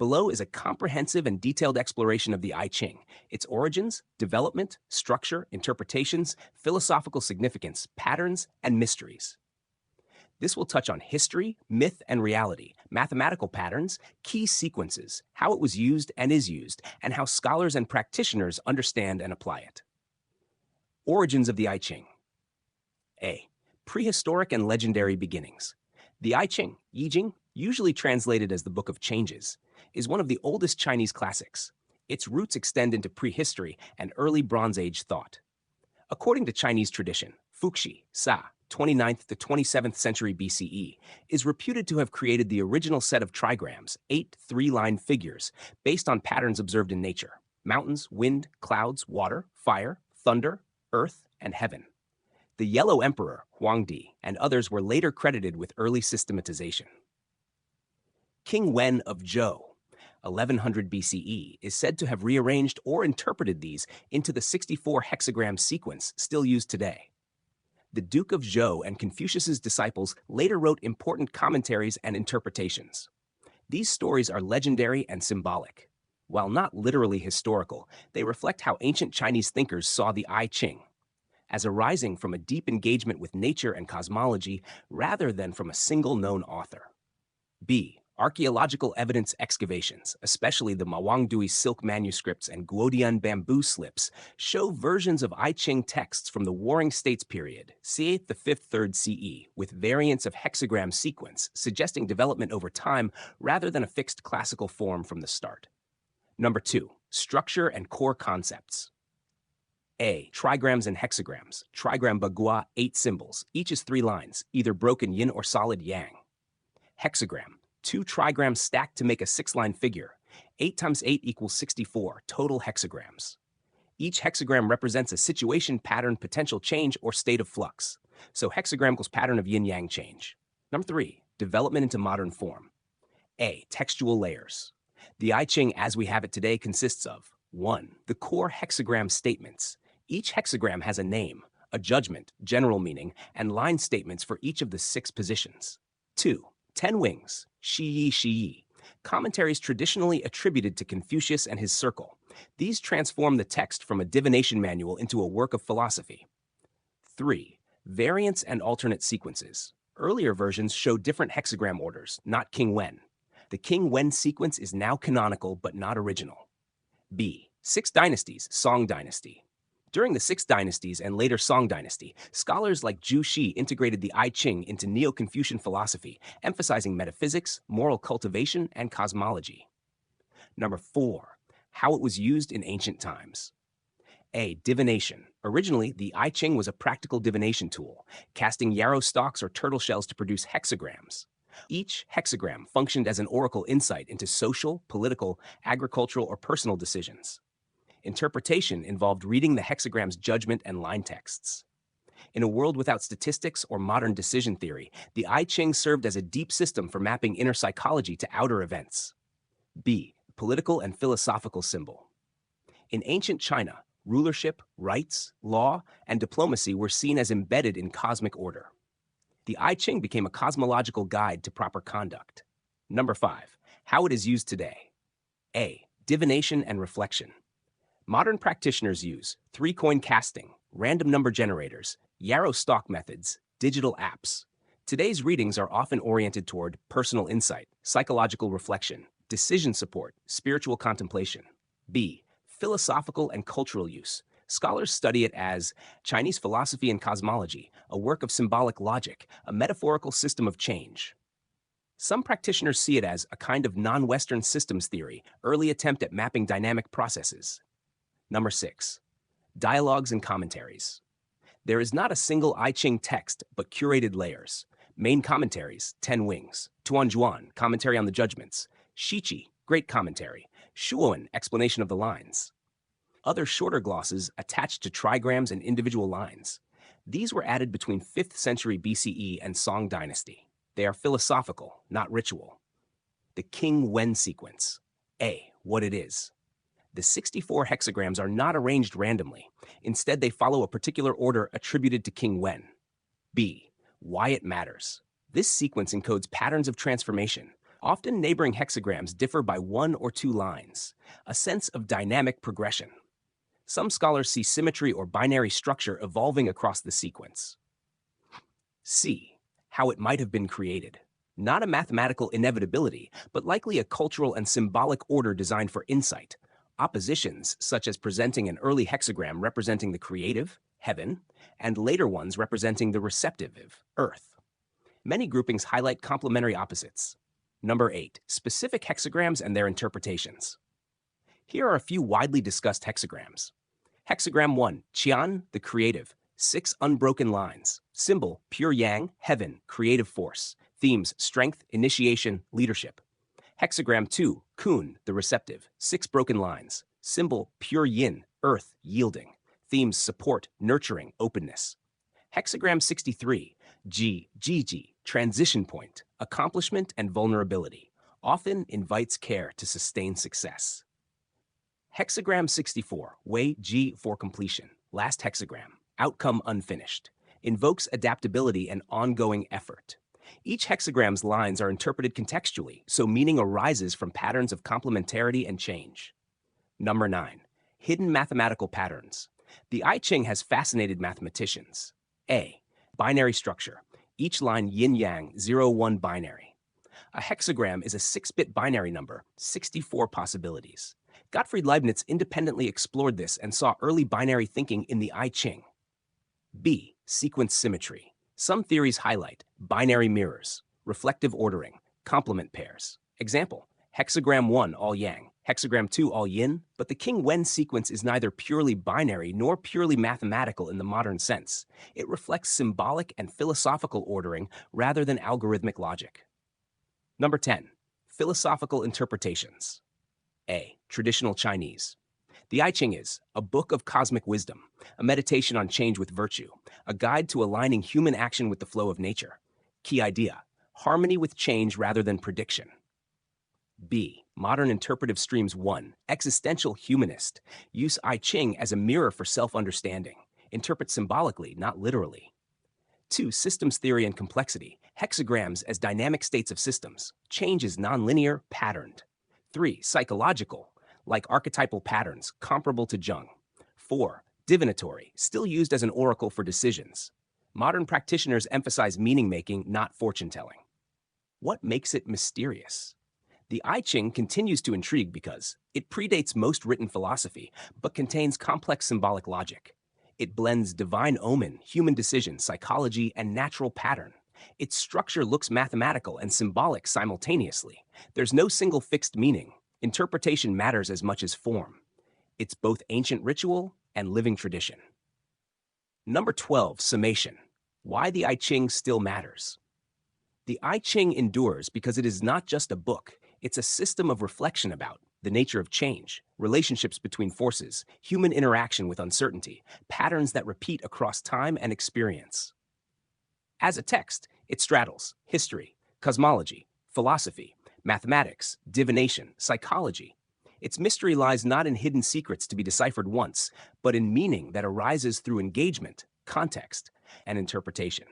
Below is a comprehensive and detailed exploration of the I-Ching, its origins, development, structure, interpretations, philosophical significance, patterns, and mysteries. This will touch on history, myth and reality, mathematical patterns, key sequences, how it was used and is used, and how scholars and practitioners understand and apply it. Origins of the I-Ching. A. Prehistoric and legendary beginnings. The I-Ching, I-CHING, usually translated as the Book of Changes, is one of the oldest Chinese classics. Its roots extend into prehistory and early Bronze Age thought. According to Chinese tradition, Fuxi, Sa, 29th to 27th century BCE, is reputed to have created the original set of trigrams, 8 three-line figures, based on patterns observed in nature: mountains, wind, clouds, water, fire, thunder, earth, and heaven. The Yellow Emperor, Huangdi, and others were later credited with early systematization. King Wen of Zhou, 1100 BCE, is said to have rearranged or interpreted these into the 64 hexagram sequence still used today. The Duke of Zhou and Confucius's disciples later wrote important commentaries and interpretations. These stories are legendary and symbolic. While not literally historical, they reflect how ancient Chinese thinkers saw the I-Ching, as arising from a deep engagement with nature and cosmology rather than from a single known author. B. Archaeological evidence excavations, especially the Mawangdui silk manuscripts and Guodian bamboo slips, show versions of I-Ching texts from the Warring States period, c. the 5th 3rd CE, with variants of hexagram sequence, suggesting development over time rather than a fixed classical form from the start. Number 2. Structure and core concepts. A. Trigrams and hexagrams. Trigram bagua, 8 symbols. Each is 3 lines, either broken yin or solid yang. Hexagram. 2 trigrams stacked to make a 6-line figure. 8 times 8 equals 64 total hexagrams. Each hexagram represents a situation, pattern, potential change, or state of flux. So hexagram equals pattern of yin-yang change. Number 3. Development into modern form. A. Textual layers. The I-Ching as we have it today consists of 1. The core hexagram statements. Each hexagram has a name, a judgment, general meaning, and line statements for each of the 6 positions. 2. 10 wings, Shi Yi, commentaries traditionally attributed to Confucius and his circle. These transform the text from a divination manual into a work of philosophy. 3. Variants and alternate sequences. Earlier versions show different hexagram orders, not King Wen. The King Wen sequence is now canonical but not original. B. 6 dynasties, Song dynasty. During the 6 dynasties and later Song dynasty, scholars like Zhu Xi integrated the I-Ching into Neo-Confucian philosophy, emphasizing metaphysics, moral cultivation, and cosmology. Number 4. How it was used in ancient times. A. Divination. Originally, the I-Ching was a practical divination tool, casting yarrow stalks or turtle shells to produce hexagrams. Each hexagram functioned as an oracle insight into social, political, agricultural, or personal decisions. Interpretation involved reading the hexagram's judgment and line texts. In a world without statistics or modern decision theory, the I-Ching served as a deep system for mapping inner psychology to outer events. B. Political and philosophical symbol. In ancient China, rulership, rights, law, and diplomacy were seen as embedded in cosmic order. The I-Ching became a cosmological guide to proper conduct. Number 5. How it is used today. A. Divination and reflection. Modern practitioners use 3-coin casting, random number generators, yarrow stalk methods, digital apps. Today's readings are often oriented toward personal insight, psychological reflection, decision support, spiritual contemplation. B. Philosophical and cultural use. Scholars study it as Chinese philosophy and cosmology, a work of symbolic logic, a metaphorical system of change. Some practitioners see it as a kind of non-Western systems theory, early attempt at mapping dynamic processes. Number 6. Dialogues and commentaries. There is not a single I-Ching text, but curated layers. Main commentaries, 10 wings. Tuanjuan, commentary on the judgments. Shiqi, great commentary. Shuowen, explanation of the lines. Other shorter glosses attached to trigrams and individual lines. These were added between 5th century BCE and Song dynasty. They are philosophical, not ritual. The King Wen sequence. A. What it is. The 64 hexagrams are not arranged randomly. Instead, they follow a particular order attributed to King Wen. B. Why it matters. This sequence encodes patterns of transformation. Often neighboring hexagrams differ by one or two lines, a sense of dynamic progression. Some scholars see symmetry or binary structure evolving across the sequence. C. How it might have been created. Not a mathematical inevitability, but likely a cultural and symbolic order designed for insight. Oppositions, such as presenting an early hexagram representing the creative, heaven, and later ones representing the receptive, earth. Many groupings highlight complementary opposites. Number 8. Specific hexagrams and their interpretations. Here are a few widely discussed hexagrams. Hexagram 1, Qian, the creative, 6 unbroken lines. Symbol, pure yang, heaven, creative force. Themes, strength, initiation, leadership. Hexagram 2, Kun, the receptive, 6 broken lines. Symbol, pure yin, earth, yielding. Themes, support, nurturing, openness. Hexagram 63, Ji, transition point, accomplishment and vulnerability. Often invites care to sustain success. Hexagram 64, Wei Ji for completion, last hexagram, outcome unfinished. Invokes adaptability and ongoing effort. Each hexagram's lines are interpreted contextually, so meaning arises from patterns of complementarity and change. Number 9. Hidden mathematical patterns. The I-CHING has fascinated mathematicians. A. Binary structure. Each line yin-yang, 0-1 binary. A hexagram is a 6-bit binary number, 64 possibilities. Gottfried Leibniz independently explored this and saw early binary thinking in the I-CHING. B. Sequence symmetry. Some theories highlight binary mirrors, reflective ordering, complement pairs. Example, hexagram 1 all yang, hexagram 2 all yin, but the king-wen sequence is neither purely binary nor purely mathematical in the modern sense. It reflects symbolic and philosophical ordering rather than algorithmic logic. Number 10. Philosophical interpretations. A. Traditional Chinese. The I-CHING is a book of cosmic wisdom, a meditation on change with virtue, a guide to aligning human action with the flow of nature. Key idea, harmony with change rather than prediction. B. Modern interpretive streams 1. Existential humanist. Use I-CHING as a mirror for self-understanding. Interpret symbolically, not literally. 2. Systems theory and complexity. Hexagrams as dynamic states of systems. Change is nonlinear, patterned. 3. Psychological, like archetypal patterns, comparable to Jung. 4. Divinatory, still used as an oracle for decisions. Modern practitioners emphasize meaning-making, not fortune-telling. What makes it mysterious? The I-CHING continues to intrigue because it predates most written philosophy, but contains complex symbolic logic. It blends divine omen, human decision, psychology, and natural pattern. Its structure looks mathematical and symbolic simultaneously. There's no single fixed meaning. Interpretation matters as much as form. It's both ancient ritual and living tradition. Number 12, summation. Why the I-CHING still matters. The I-CHING endures because it is not just a book. It's a system of reflection about the nature of change, relationships between forces, human interaction with uncertainty, patterns that repeat across time and experience. As a text, it straddles history, cosmology, philosophy, mathematics, divination, psychology. Its mystery lies not in hidden secrets to be deciphered once, but in meaning that arises through engagement, context, and interpretation.